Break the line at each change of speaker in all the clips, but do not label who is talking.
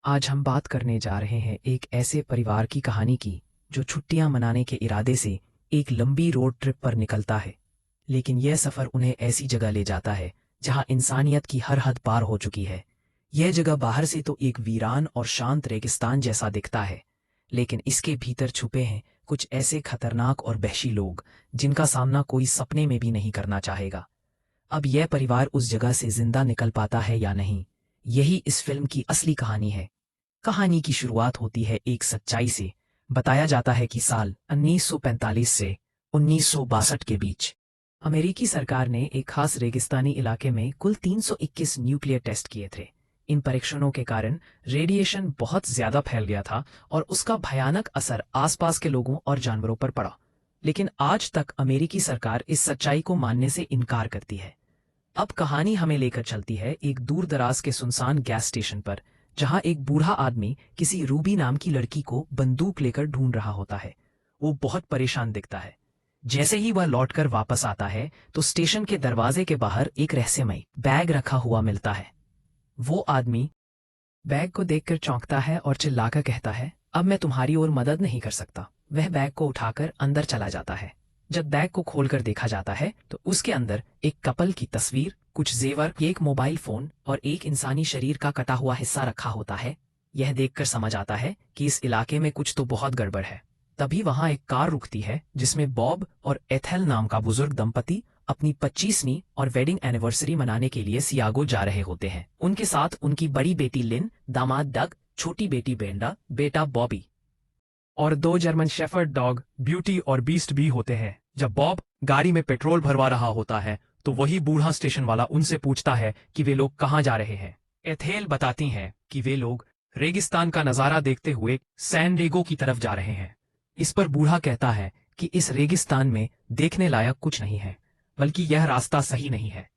आज हम बात करने जा रहे हैं एक ऐसे परिवार की कहानी की जो छुट्टियां मनाने के इरादे से एक लंबी रोड ट्रिप पर निकलता है। लेकिन यह सफ़र उन्हें ऐसी जगह ले जाता है जहां इंसानियत की हर हद पार हो चुकी है। यह जगह बाहर से तो एक वीरान और शांत रेगिस्तान जैसा दिखता है, लेकिन इसके भीतर छुपे हैं कुछ ऐसे खतरनाक और वहशी लोग जिनका सामना कोई सपने में भी नहीं करना चाहेगा। अब यह परिवार उस जगह से जिंदा निकल पाता है या नहीं, यही इस फिल्म की असली कहानी है। कहानी की शुरुआत होती है एक सच्चाई से। बताया जाता है कि साल 1945 से 1962 के बीच अमेरिकी सरकार ने एक खास रेगिस्तानी इलाके में कुल 321 न्यूक्लियर टेस्ट किए थे। इन परीक्षणों के कारण रेडिएशन बहुत ज्यादा फैल गया था और उसका भयानक असर आसपास के लोगों और जानवरों पर पड़ा। लेकिन आज तक अमेरिकी सरकार इस सच्चाई को मानने से इनकार करती है। अब कहानी हमें लेकर चलती है एक दूर दराज के सुनसान गैस स्टेशन पर, जहां एक बूढ़ा आदमी किसी रूबी नाम की लड़की को बंदूक लेकर ढूंढ रहा होता है। वो बहुत परेशान दिखता है। जैसे ही वह लौटकर वापस आता है तो स्टेशन के दरवाजे के बाहर एक रहस्यमय बैग रखा हुआ मिलता है। वो आदमी बैग को देखकर चौंकता है और चिल्लाकर कहता है, अब मैं तुम्हारी ओर मदद नहीं कर सकता। वह बैग को उठाकर अंदर चला जाता है। जब बैग को खोलकर देखा जाता है तो उसके अंदर एक कपल की तस्वीर, कुछ जेवर, एक मोबाइल फोन और एक इंसानी शरीर का कटा हुआ हिस्सा रखा होता है। यह देखकर समझ आता है कि इस इलाके में कुछ तो बहुत गड़बड़ है। तभी वहां एक कार रुकती है जिसमें बॉब और एथेल नाम का बुजुर्ग दंपति अपनी 25वीं और वेडिंग एनिवर्सरी मनाने के लिए सियागो जा रहे होते हैं। उनके साथ उनकी बड़ी बेटी लिन, दामाद डग, छोटी बेटी ब्रेंडा, बेटा बॉबी और 2 जर्मन शेफर्ड डॉग ब्यूटी और बीस्ट भी होते हैं। जब बॉब गाड़ी में पेट्रोल भरवा रहा होता है तो वही बूढ़ा स्टेशन वाला उनसे पूछता है कि वे लोग कहाँ जा रहे हैं। एथेल बताती हैं कि वे लोग रेगिस्तान का नजारा देखते हुए सैन डिएगो की तरफ जा रहे हैं। इस पर बूढ़ा कहता है कि इस रेगिस्तान में देखने लायक कुछ नहीं है, बल्कि यह रास्ता सही नहीं है।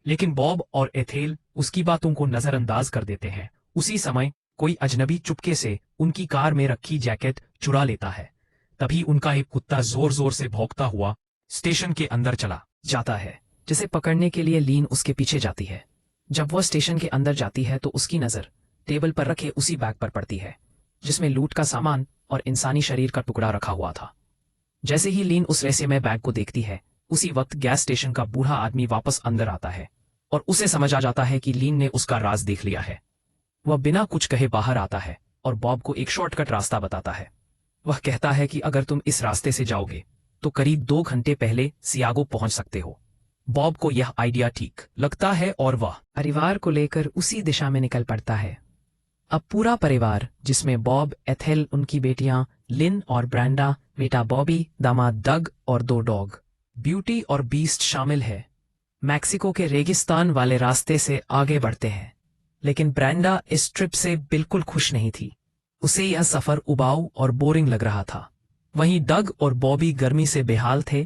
लेकिन बॉब और एथेल उसकी बातों को नजरअंदाज कर देते हैं। उसी समय कोई अजनबी चुपके से उनकी कार में रखी जैकेट चुरा लेता है। तभी उनका एक कुत्ता जोर जोर से भौंकता हुआ स्टेशन के अंदर चला जाता है, जिसे पकड़ने के लिए लीन उसके पीछे जाती है। जब वह स्टेशन के अंदर जाती है तो उसकी नजर टेबल पर रखे उसी बैग पर पड़ती है जिसमें लूट का सामान और इंसानी शरीर का टुकड़ा रखा हुआ था। जैसे ही लीन उस रहस्यमय बैग को देखती है, उसी वक्त गैस स्टेशन का बूढ़ा आदमी वापस अंदर आता है और उसे समझ आ जाता है कि लीन ने उसका राज देख लिया है। वह बिना कुछ कहे बाहर आता है और बॉब को एक शॉर्टकट रास्ता बताता है। वह कहता है कि अगर तुम इस रास्ते से जाओगे तो करीब 2 घंटे पहले सियागो पहुंच सकते हो। बॉब को यह आइडिया ठीक लगता है और वह परिवार को लेकर उसी दिशा में निकल पड़ता है। अब पूरा परिवार, जिसमें बॉब, एथेल, उनकी बेटियां लिन और ब्रेंडा, बेटा बॉबी, दामाद डग और 2 डॉग ब्यूटी और बीस्ट शामिल है, मैक्सिको के रेगिस्तान वाले रास्ते से आगे बढ़ते हैं। लेकिन ब्रेंडा इस ट्रिप से बिल्कुल खुश नहीं थी। उसे यह सफर उबाऊ और बोरिंग लग रहा था। वहीं डग और बॉबी गर्मी से बेहाल थे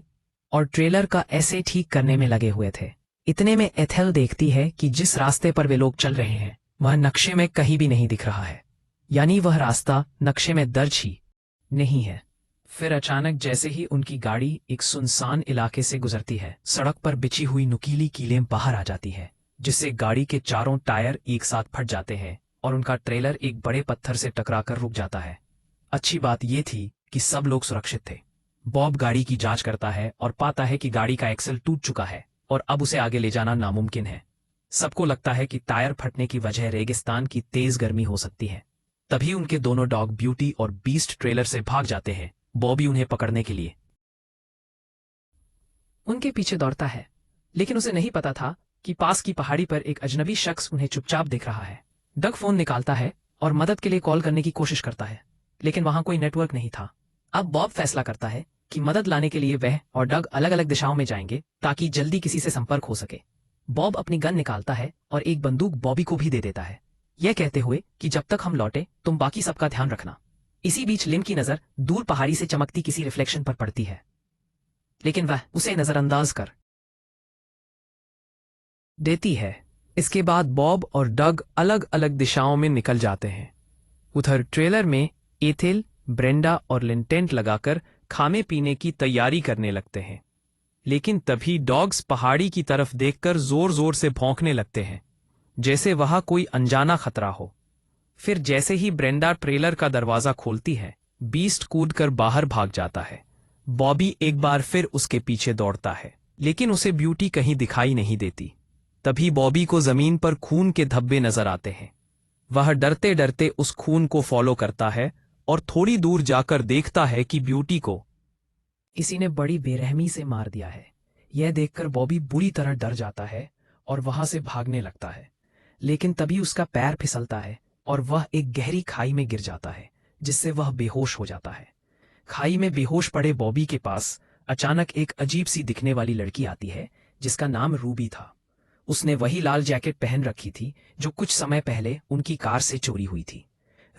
और ट्रेलर का ऐसे ठीक करने में लगे हुए थे। इतने में एथेल देखती है कि जिस रास्ते पर वे लोग चल रहे हैं वह नक्शे में कहीं भी नहीं दिख रहा है, यानी वह रास्ता नक्शे में दर्ज ही नहीं है। फिर अचानक जैसे ही उनकी गाड़ी एक सुनसान इलाके से गुजरती है, सड़क पर बिछी हुई नुकीली कीलें बाहर आ जाती है, जिससे गाड़ी के चारों टायर एक साथ फट जाते हैं और उनका ट्रेलर एक बड़े पत्थर से टकराकर रुक जाता है। अच्छी बात यह थी कि सब लोग सुरक्षित थे। बॉब गाड़ी की जांच करता है और पाता है कि गाड़ी का एक्सल टूट चुका है और अब उसे आगे ले जाना नामुमकिन है। सबको लगता है कि टायर फटने की वजह रेगिस्तान की तेज गर्मी हो सकती है। तभी उनके दोनों डॉग ब्यूटी और बीस्ट ट्रेलर से भाग जाते हैं। बॉबी उन्हें पकड़ने के लिए उनके पीछे दौड़ता है, लेकिन उसे नहीं पता था कि पास की पहाड़ी पर एक अजनबी शख्स उन्हें चुपचाप देख रहा है। डग फोन निकालता है और मदद के लिए कॉल करने की कोशिश करता है, लेकिन वहां कोई नेटवर्क नहीं था। अब बॉब फैसला करता है कि मदद लाने के लिए वह और डग अलग अलग दिशाओं में जाएंगे ताकि जल्दी किसी से संपर्क हो सके। बॉब अपनी गन निकालता है और एक बंदूक बॉबी को भी दे देता है, यह कहते हुए कि जब तक हम लौटे तुम बाकी सबका ध्यान रखना। इसी बीच लिन की नजर दूर पहाड़ी से चमकती किसी रिफ्लेक्शन पर पड़ती है, लेकिन वह उसे नजरअंदाज कर देती है। इसके बाद बॉब और डग अलग अलग दिशाओं में निकल जाते हैं। उधर ट्रेलर में एथेल, ब्रेंडा और लिन टेंट लगाकर खाने पीने की तैयारी करने लगते हैं। लेकिन तभी डॉग्स पहाड़ी की तरफ देखकर जोर जोर से भौंकने लगते हैं, जैसे वहां कोई अनजाना खतरा हो।
फिर जैसे ही ब्रेंडा ट्रेलर का दरवाजा खोलती है, बीस्ट कूदकर बाहर भाग जाता है। बॉबी एक बार फिर उसके पीछे दौड़ता है, लेकिन उसे ब्यूटी कहीं दिखाई नहीं देती। तभी बॉबी को जमीन पर खून के धब्बे नजर आते हैं। वह डरते डरते उस खून को फॉलो करता है और थोड़ी दूर जाकर देखता है कि ब्यूटी को
किसी ने बड़ी बेरहमी से मार दिया है। यह देखकर बॉबी बुरी तरह डर जाता है और वहां से भागने लगता है। लेकिन तभी उसका पैर फिसलता है और वह एक गहरी खाई में गिर जाता है, जिससे वह बेहोश हो जाता है। खाई में बेहोश पड़े बॉबी के पास अचानक एक अजीब सी दिखने वाली लड़की आती है, जिसका नाम रूबी था। उसने वही लाल जैकेट पहन रखी थी जो कुछ समय पहले उनकी कार से चोरी हुई थी।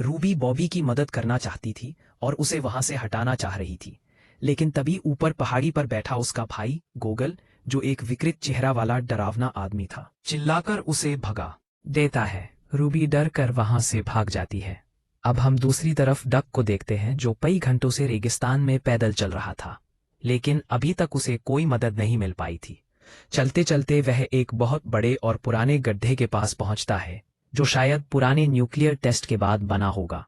रूबी बॉबी की मदद करना चाहती थी और उसे वहां से हटाना चाह रही थी। लेकिन तभी ऊपर पहाड़ी पर बैठा उसका भाई गोगल, जो एक विकृत चेहरा वाला डरावना आदमी था, चिल्लाकर उसे भगा देता है। रूबी डर कर वहां से भाग जाती है। अब हम दूसरी तरफ डक को देखते हैं, जो कई घंटों से रेगिस्तान में पैदल चल रहा था, लेकिन अभी तक उसे कोई मदद नहीं मिल पाई थी। चलते चलते वह एक बहुत बड़े और पुराने गड्ढे के पास पहुंचता है, जो शायद पुराने न्यूक्लियर टेस्ट के बाद बना होगा।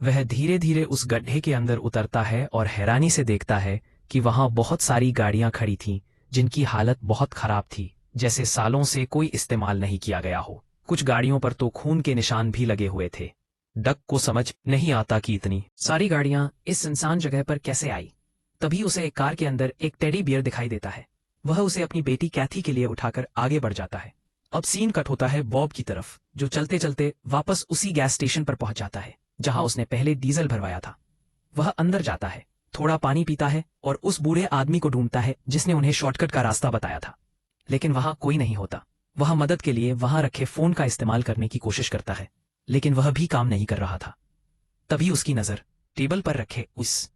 वह धीरे धीरे उस गड्ढे के अंदर उतरता है और हैरानी से देखता है कि वहां बहुत सारी गाड़ियां खड़ी थीं, जिनकी हालत बहुत खराब थी, जैसे सालों से कोई इस्तेमाल नहीं किया गया हो। कुछ गाड़ियों पर तो खून के निशान भी लगे हुए थे। डक को समझ नहीं आता कि इतनी सारी गाड़ियां इस सुनसान जगह पर कैसे आई। तभी उसे एक कार के अंदर एक टेडी बियर दिखाई देता है। वह उसे अपनी बेटी कैथी के लिए उठाकर आगे बढ़ जाता है। अब सीन कट होता है बॉब की तरफ, जो चलते चलते वापस उसी गैस स्टेशन पर पहुंच जाता है जहां उसने पहले डीजल भरवाया था। वह अंदर जाता है, थोड़ा पानी पीता है और उस बूढ़े आदमी को ढूंढता है जिसने उन्हें शॉर्टकट का रास्ता बताया था। लेकिन वहां कोई नहीं होता। वह मदद के लिए वहां रखे फोन का इस्तेमाल करने की कोशिश करता है, लेकिन वह भी काम नहीं कर रहा था। तभी उसकी नजर टेबल पर रखे उस